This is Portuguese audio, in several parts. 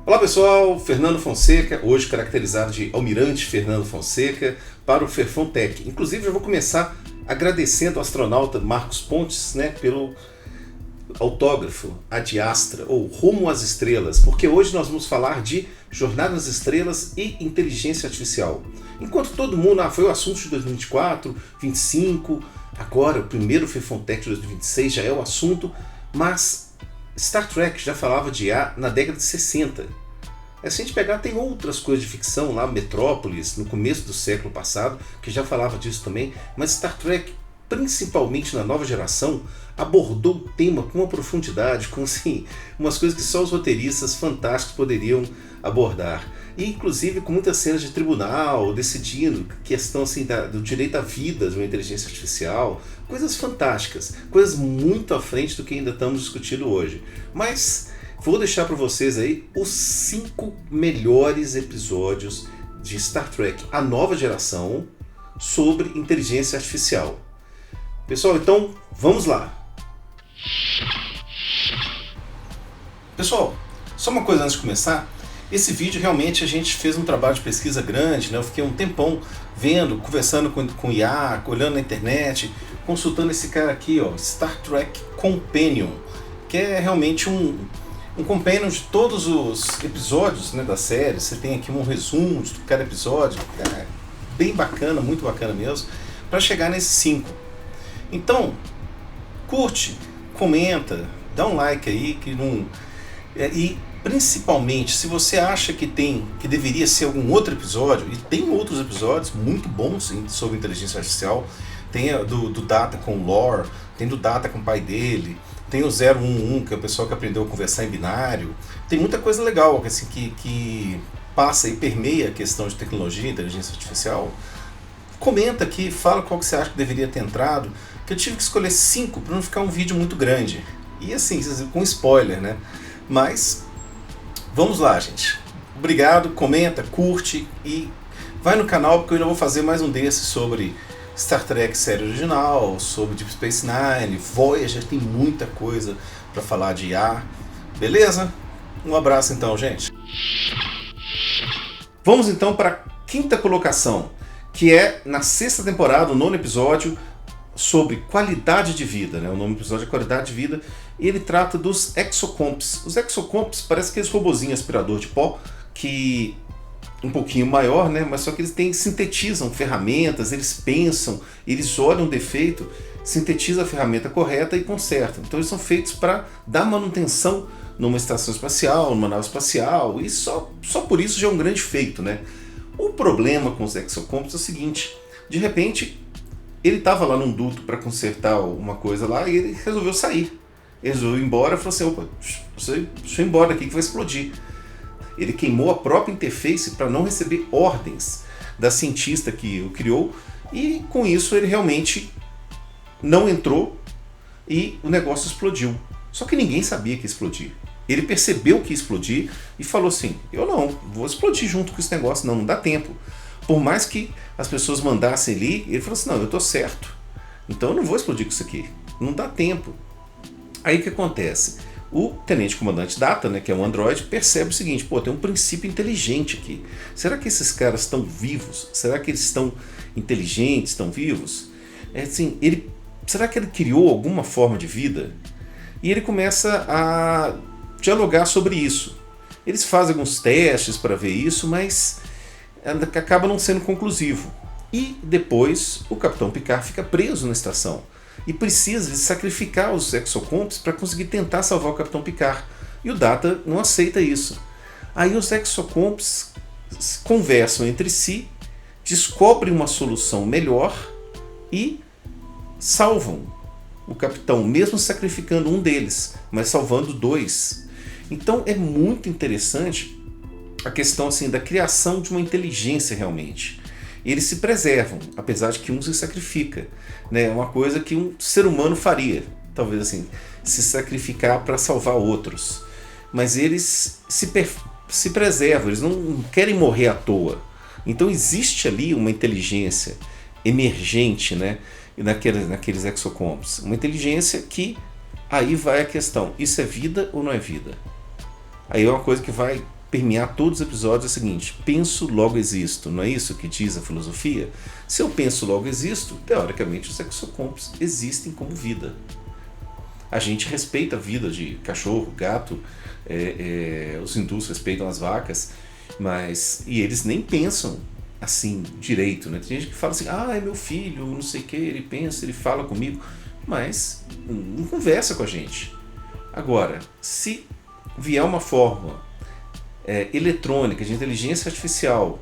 Olá pessoal, Fernando Fonseca, hoje caracterizado de Almirante Fernando Fonseca para o Ferfontech. Inclusive eu vou começar agradecendo ao astronauta Marcos Pontes, pelo autógrafo Ad Astra, ou Rumo às Estrelas, porque hoje nós vamos falar de Jornada nas Estrelas e Inteligência Artificial. Enquanto todo mundo, foi o assunto de 2024, 2025, agora o primeiro Ferfontech de 2026 já é o assunto, mas Star Trek já falava de IA na década de 60. Se a gente pegar, tem outras coisas de ficção lá, Metrópolis, no começo do século passado, que já falava disso também, mas Star Trek, principalmente na nova geração, abordou o tema com uma profundidade, com umas coisas que só os roteiristas fantásticos poderiam abordar. E inclusive com muitas cenas de tribunal, decidindo questão do direito à vida de uma inteligência artificial, coisas fantásticas, coisas muito à frente do que ainda estamos discutindo hoje. Mas vou deixar para vocês aí os 5 melhores episódios de Star Trek, a nova geração, sobre inteligência artificial. Pessoal, então vamos lá. Pessoal, só uma coisa antes de começar. Esse vídeo realmente a gente fez um trabalho de pesquisa grande, Eu fiquei um tempão vendo, conversando com IA, olhando na internet, consultando esse cara aqui, Star Trek Companion, que é realmente um companion de todos os episódios da série. Você tem aqui um resumo de cada episódio, bem bacana, muito bacana mesmo, para chegar nesses 5. Então, curte, comenta, dá um like aí, e principalmente se você acha que deveria ser algum outro episódio, e tem outros episódios muito bons sobre inteligência artificial. Tem do Data com o Lore, tem do Data com o pai dele, tem o 011, que é o pessoal que aprendeu a conversar em binário. Tem muita coisa legal que passa e permeia a questão de tecnologia e inteligência artificial. Comenta aqui, fala qual que você acha que deveria ter entrado, que eu tive que escolher 5 para não ficar um vídeo muito grande. E assim, com spoiler, Mas vamos lá, gente. Obrigado, comenta, curte e vai no canal, porque eu ainda vou fazer mais um desses sobre Star Trek série original, sobre Deep Space Nine, Voyager, tem muita coisa para falar de IA. Beleza? Um abraço então, gente. Vamos então para a 5ª colocação, que é na 6ª temporada, o 9º episódio, sobre qualidade de vida. O nome do episódio é Qualidade de Vida, e ele trata dos exocomps. Os exocomps parecem aqueles robozinhos aspirador de pó, que um pouquinho maior, mas só que eles sintetizam ferramentas, eles pensam, eles olham o defeito, sintetizam a ferramenta correta e consertam. Então eles são feitos para dar manutenção numa estação espacial, numa nave espacial, e só por isso já é um grande feito, O problema com os exocomps é o seguinte: de repente ele estava lá num duto para consertar uma coisa lá e ele resolveu sair. Ele resolveu ir embora e falou assim: opa, deixa eu ir embora aqui que vai explodir. Ele queimou a própria interface para não receber ordens da cientista que o criou, e com isso ele realmente não entrou e o negócio explodiu. Só que ninguém sabia que ia explodir. Ele percebeu que ia explodir e falou assim: eu não, vou explodir junto com esse negócio, não dá tempo. Por mais que as pessoas mandassem ali, ele falou assim: não, eu estou certo, então eu não vou explodir com isso aqui, não dá tempo. Aí o que acontece? O tenente comandante Data, que é um androide, percebe o seguinte: tem um princípio inteligente aqui. Será que esses caras estão vivos? Será que eles estão inteligentes, estão vivos? Será que ele criou alguma forma de vida? E ele começa a dialogar sobre isso. Eles fazem alguns testes para ver isso, mas acaba não sendo conclusivo. E depois o Capitão Picard fica preso na estação e precisa de sacrificar os exocomps para conseguir tentar salvar o Capitão Picard. E o Data não aceita isso. Aí os exocomps conversam entre si, descobrem uma solução melhor e salvam o Capitão, mesmo sacrificando um deles, mas salvando 2. Então é muito interessante a questão da criação de uma inteligência realmente. Eles se preservam, apesar de que um se sacrifica. É uma coisa que um ser humano faria, talvez se sacrificar para salvar outros. Mas eles se preservam, eles não querem morrer à toa. Então existe ali uma inteligência emergente, naqueles exocomps. Uma inteligência que, aí vai a questão, isso é vida ou não é vida? Aí é uma coisa que vai permear todos os episódios é o seguinte: penso, logo existo. Não é isso que diz a filosofia? Se eu penso, logo existo, teoricamente os exocomps existem como vida. A gente respeita a vida de cachorro, gato, os hindus respeitam as vacas, e eles nem pensam assim direito, né? Tem gente que fala assim: é meu filho, não sei o que, ele pensa, ele fala comigo, mas não conversa com a gente. Agora, se vier uma forma eletrônica, de inteligência artificial,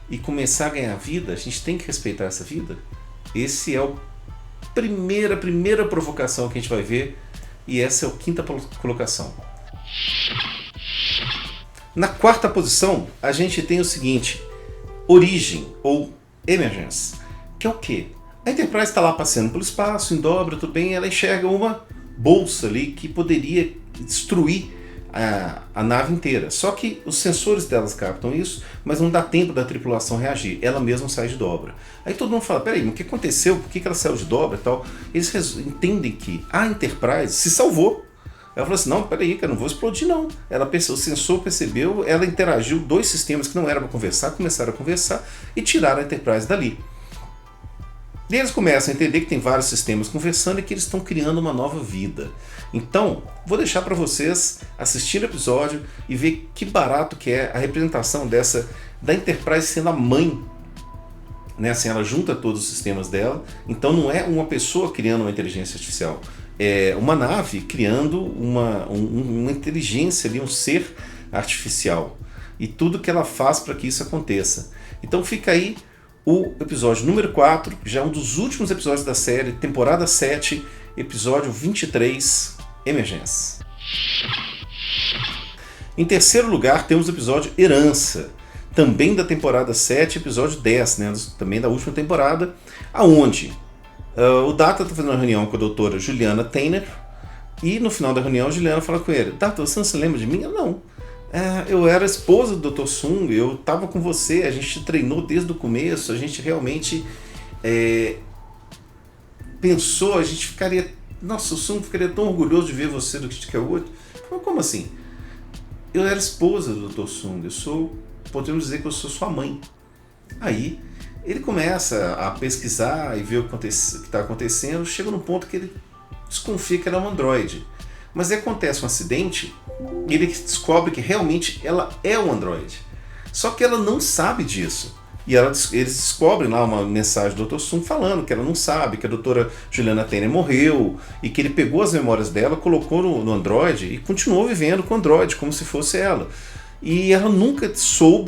e começar a ganhar vida, a gente tem que respeitar essa vida. Esse é a primeira provocação que a gente vai ver, e essa é a quinta colocação. Na quarta posição, a gente tem o seguinte: origem ou emergence, que é o quê? A Enterprise está lá passeando pelo espaço, em dobra, tudo bem, ela enxerga uma bolsa ali que poderia destruir a nave inteira. Só que os sensores delas captam isso, mas não dá tempo da tripulação reagir. Ela mesma sai de dobra. Aí todo mundo fala: peraí, mas o que aconteceu? Por que ela saiu de dobra e tal? Eles entendem que a Enterprise se salvou. Ela falou assim: não, peraí, que eu não vou explodir não. O sensor percebeu, ela interagiu, dois sistemas que não eram para conversar, começaram a conversar e tiraram a Enterprise dali. E eles começam a entender que tem vários sistemas conversando e que eles estão criando uma nova vida. Então, vou deixar para vocês assistir o episódio e ver que barato que é a representação da Enterprise sendo a mãe, né? Assim, ela junta todos os sistemas dela. Então não é uma pessoa criando uma inteligência artificial, é uma nave criando uma inteligência ali, um ser artificial. E tudo que ela faz para que isso aconteça. Então fica aí o episódio número 4, já um dos últimos episódios da série, temporada 7, episódio 23, Emergência. Em terceiro lugar, temos o episódio Herança, também da temporada 7, episódio 10, né, também da última temporada, aonde o Data está fazendo uma reunião com a doutora Juliana Tanner, e no final da reunião a Juliana fala com ele: Data, você não se lembra de mim? Não. Eu era esposa do Dr. Sung, eu estava com você, a gente treinou desde o começo, a gente realmente pensou, a gente ficaria... Nossa, o Sung ficaria tão orgulhoso de ver você do que é o outro. Mas como assim? Eu era esposa do Dr. Sung, podemos dizer que eu sou sua mãe. Aí ele começa a pesquisar e ver o que está acontecendo, chega no ponto que ele desconfia que ela é um androide. Mas aí acontece um acidente e ele descobre que realmente ela é um androide. Só que ela não sabe disso. E eles descobrem lá uma mensagem do Dr. Sung falando que ela não sabe, que a doutora Juliana Tanner morreu e que ele pegou as memórias dela, colocou no androide e continuou vivendo com o androide, como se fosse ela. E ela nunca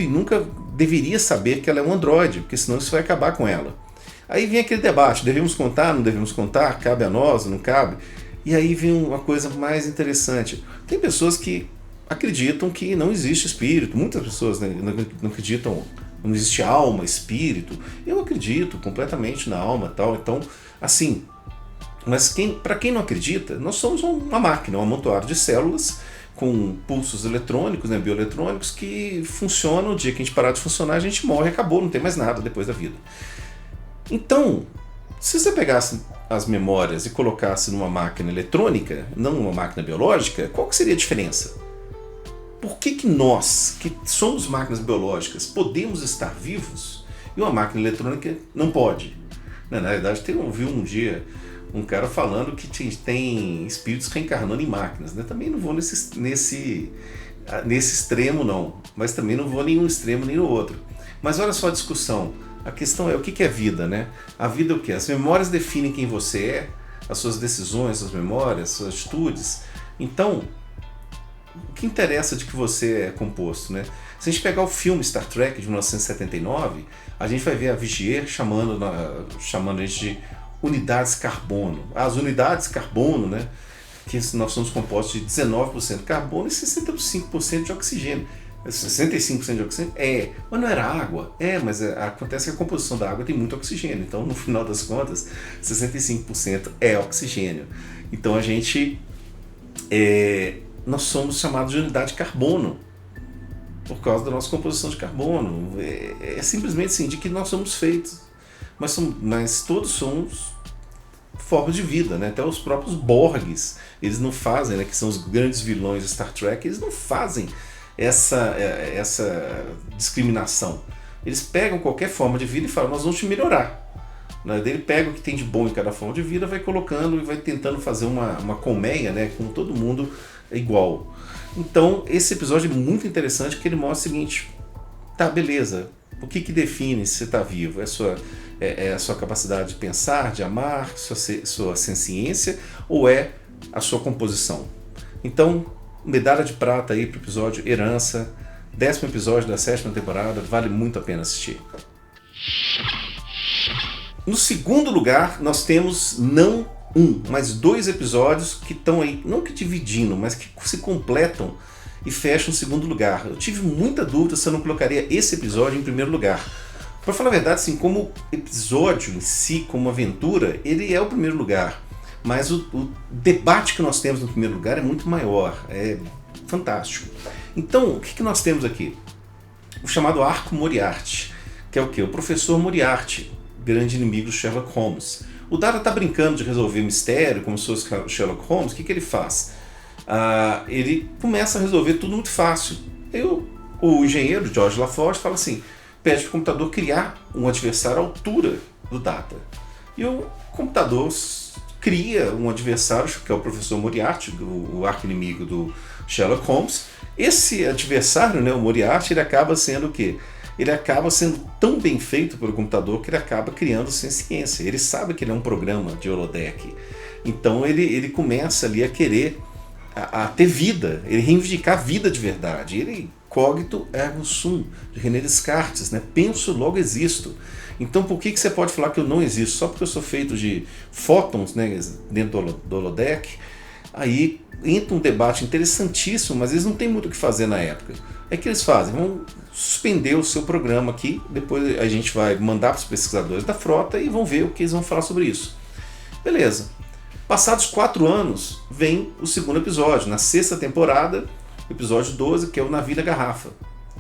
nunca deveria saber que ela é um androide, porque senão isso vai acabar com ela. Aí vem aquele debate: devemos contar, não devemos contar, cabe a nós, não cabe? E aí vem uma coisa mais interessante. Tem pessoas que acreditam que não existe espírito. Muitas pessoas, né, não acreditam, não existe alma, espírito. Eu acredito completamente na alma e tal. Então, assim, mas para quem não acredita, nós somos uma máquina, um amontoado de células com pulsos eletrônicos, né, bioeletrônicos, que funcionam. O dia que a gente parar de funcionar, a gente morre, acabou, não tem mais nada depois da vida. Então, se você pegasse as memórias e colocasse numa máquina eletrônica, não numa máquina biológica, qual que seria a diferença? Por que nós, que somos máquinas biológicas, podemos estar vivos e uma máquina eletrônica não pode? Na verdade, eu vi um dia um cara falando que tem espíritos reencarnando em máquinas, né? Também não vou nesse extremo não, mas também não vou nem um extremo nem no outro. Mas olha só a discussão. A questão é: o que é vida, né? A vida é o quê? As memórias definem quem você é, as suas decisões, suas memórias, suas atitudes. Então, o que interessa de que você é composto, né? Se a gente pegar o filme Star Trek de 1979, a gente vai ver a Vigier chamando a gente de unidades carbono. As unidades carbono, né? Que nós somos compostos de 19% de carbono e 65% de oxigênio. 65% de oxigênio? Mas não era água? Mas acontece que a composição da água tem muito oxigênio, então no final das contas 65% é oxigênio. Então a gente nós somos chamados de unidade de carbono por causa da nossa composição de carbono. É simplesmente assim, de que nós somos feitos, mas todos somos formas de vida, né? Até os próprios Borgs, eles não fazem, né, que são os grandes vilões de Star Trek, eles não fazem essa discriminação. Eles pegam qualquer forma de vida e falam, nós vamos te melhorar. Ele pega o que tem de bom em cada forma de vida, vai colocando e vai tentando fazer uma colmeia, né, com todo mundo igual. Então esse episódio é muito interessante porque ele mostra o seguinte, tá, beleza, o que define se você está vivo? É a sua capacidade de pensar, de amar, sua senciência, ou é a sua composição? Então, medalha de prata aí pro episódio Herança, 10º episódio da 7ª temporada, vale muito a pena assistir. No segundo lugar, nós temos não um, mas 2 episódios que estão aí, não que dividindo, mas que se completam e fecham o segundo lugar. Eu tive muita dúvida se eu não colocaria esse episódio em primeiro lugar. Para falar a verdade, assim, como episódio em si, como aventura, ele é o primeiro lugar. Mas o debate que nós temos no primeiro lugar é muito maior, é fantástico. Então, o que nós temos aqui? O chamado Arco Moriarty, que é o quê? O professor Moriarty, grande inimigo do Sherlock Holmes. O Data está brincando de resolver mistério, como se fosse o Sherlock Holmes. O que ele faz? Ele começa a resolver tudo muito fácil. Aí o engenheiro George LaForge fala assim, pede para o computador criar um adversário à altura do Data. E o computador cria um adversário, que é o professor Moriarty, o arqui-inimigo do Sherlock Holmes. Esse adversário, né, o Moriarty, ele acaba sendo o quê? Ele acaba sendo tão bem feito pelo computador que ele acaba criando senciência. Ele sabe que ele é um programa de holodeck. Então ele começa ali a querer a ter vida, ele reivindicar a vida de verdade. Ele, cogito ergo sum, de René Descartes, né? Penso, logo existo. Então por que você pode falar que eu não existo? Só porque eu sou feito de fótons, né, dentro do holodeck? Aí entra um debate interessantíssimo, mas eles não têm muito o que fazer na época. É que eles fazem, vão suspender o seu programa aqui, depois a gente vai mandar para os pesquisadores da frota e vão ver o que eles vão falar sobre isso. Beleza. Passados 4 anos, vem o segundo episódio, na 6ª temporada, episódio 12, que é o Navio da Garrafa,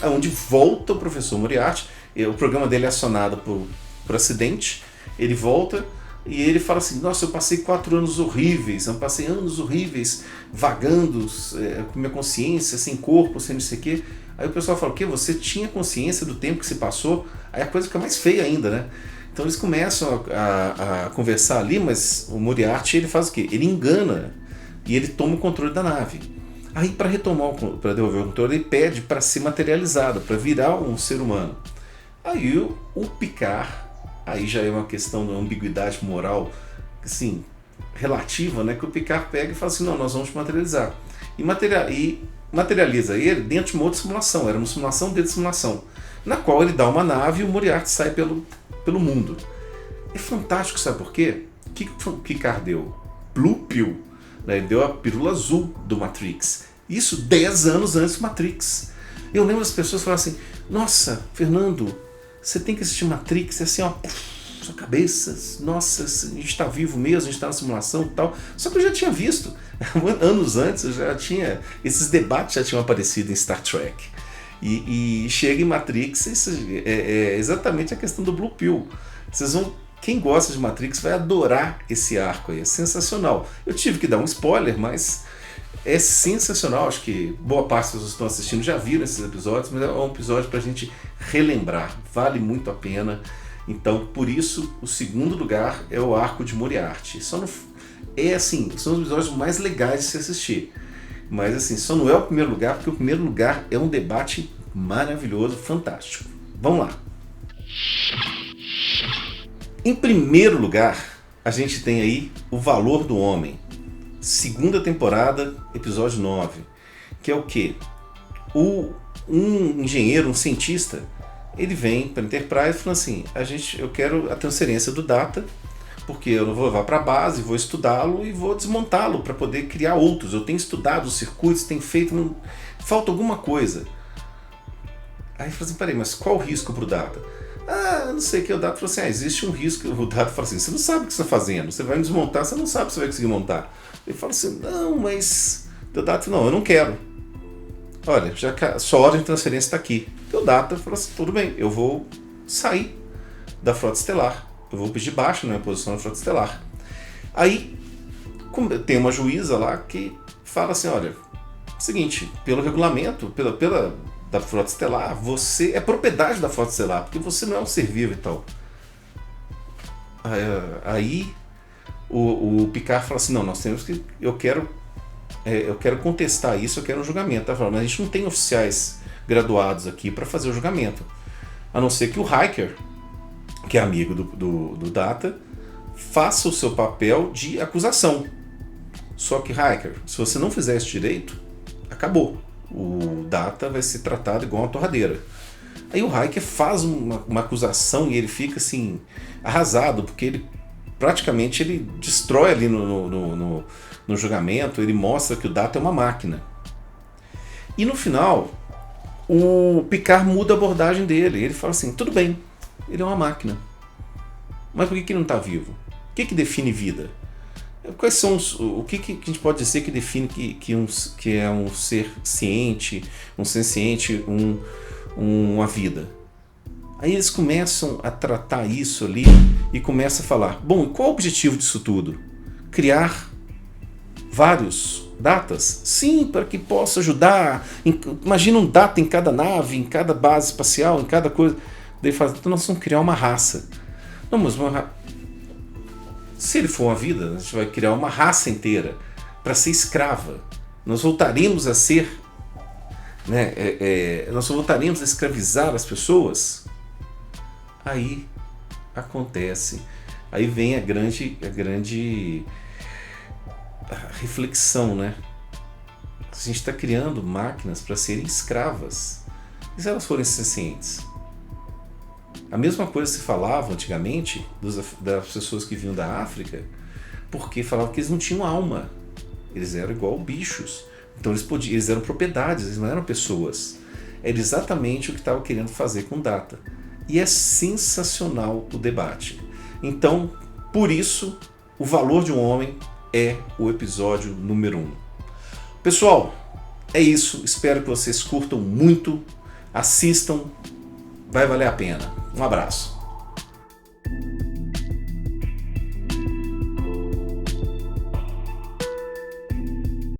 onde volta o professor Moriarty. O programa dele é acionado por acidente, ele volta e ele fala assim, nossa, eu passei 4 anos horríveis, eu passei anos horríveis vagando com minha consciência, sem corpo, sem não sei o quê. Aí o pessoal fala, o quê? Você tinha consciência do tempo que se passou? Aí a coisa fica mais feia ainda, né? Então eles começam a conversar ali, mas o Moriarty, ele faz o quê? Ele engana e ele toma o controle da nave. Aí para devolver o controle, ele pede para ser materializado, para virar um ser humano. Aí o Picard, aí já é uma questão de ambiguidade moral, assim, relativa, né? Que o Picard pega e fala assim, não, nós vamos te materializar. E materializa ele dentro de uma outra simulação, era uma simulação dentro de simulação, na qual ele dá uma nave e o Moriarty sai pelo mundo. É fantástico, sabe por quê? O que o Picard deu? Blue Pill, né? Ele deu a pílula azul do Matrix. Isso 10 anos antes do Matrix. Eu lembro das pessoas falando assim, nossa, Fernando, você tem que assistir Matrix, é assim, ó, sua cabeça, nossa, a gente está vivo mesmo, a gente está na simulação e tal. Só que eu já tinha visto, anos antes, esses debates já tinham aparecido em Star Trek. E chega em Matrix, isso é exatamente a questão do Blue Pill. Quem gosta de Matrix vai adorar esse arco aí, é sensacional. Eu tive que dar um spoiler, mas é sensacional. Acho que boa parte das pessoas que estão assistindo já viram esses episódios, mas é um episódio para a gente relembrar, vale muito a pena. Então, por isso, o segundo lugar é o arco de Moriarty. São os episódios mais legais de se assistir. Mas assim, só não é o primeiro lugar, porque o primeiro lugar é um debate maravilhoso, fantástico. Vamos lá. Em primeiro lugar, a gente tem aí O Valor do Homem. 2ª temporada, episódio 9. Que é o quê? Um engenheiro, um cientista, ele vem para a Enterprise e fala assim, eu quero a transferência do Data, porque eu vou levar para a base, vou estudá-lo e vou desmontá-lo para poder criar outros. Eu tenho estudado os circuitos, tenho feito... Falta alguma coisa. Aí ele fala assim, peraí, mas qual o risco para o Data? Não sei o que. O Data falou assim, existe um risco. O Data fala assim, você não sabe o que você está fazendo, você vai me desmontar, você não sabe se você vai conseguir montar. Ele fala assim, não, mas... O Data, não, eu não quero. Olha, já que a sua ordem de transferência está aqui. O Data fala assim, tudo bem, eu vou sair da Frota Estelar. Eu vou pedir baixa na minha posição na Frota Estelar. Aí tem uma juíza lá que fala assim, olha, Seguinte, pelo regulamento, da Frota Estelar, você é propriedade da Frota Estelar, porque você não é um ser vivo e tal. Aí o Picard fala assim, não, nós temos que... Eu quero contestar isso, eu quero um julgamento. Tá falando, mas a gente não tem oficiais graduados aqui para fazer o julgamento. A não ser que o Riker, que é amigo do Data, faça o seu papel de acusação. Só que, Riker, se você não fizer isso direito, acabou. O Data vai ser tratado igual uma torradeira. Aí o Riker faz uma acusação e ele fica assim, arrasado, porque ele praticamente ele destrói ali no julgamento, ele mostra que o Data é uma máquina. E no final, o Picard muda a abordagem dele. Ele fala assim, tudo bem, ele é uma máquina. Mas por que ele não está vivo? O que define vida? Quais são o que a gente pode dizer que define que é um ser ciente, um senciente, uma vida? Aí eles começam a tratar isso ali e começam a falar, bom, e qual é o objetivo disso tudo? Criar vários datas? Sim, para que possa ajudar. Imagina um data em cada nave, em cada base espacial, em cada coisa. Daí fala, então nós vamos criar uma raça. Não, mas se ele for uma vida, a gente vai criar uma raça inteira para ser escrava. Nós voltaremos a ser, né, nós voltaremos a escravizar as pessoas. Aí acontece, aí vem a grande reflexão, né? A gente está criando máquinas para serem escravas. E se elas forem sencientes? A mesma coisa se falava antigamente das pessoas que vinham da África, porque falavam que eles não tinham alma, eles eram igual bichos, então eles eram propriedades, eles não eram pessoas. Era exatamente o que estava querendo fazer com Data. E é sensacional o debate. Então, por isso, O Valor de um Homem é o episódio número 1. Pessoal, é isso, espero que vocês curtam muito, assistam, vai valer a pena. Um abraço.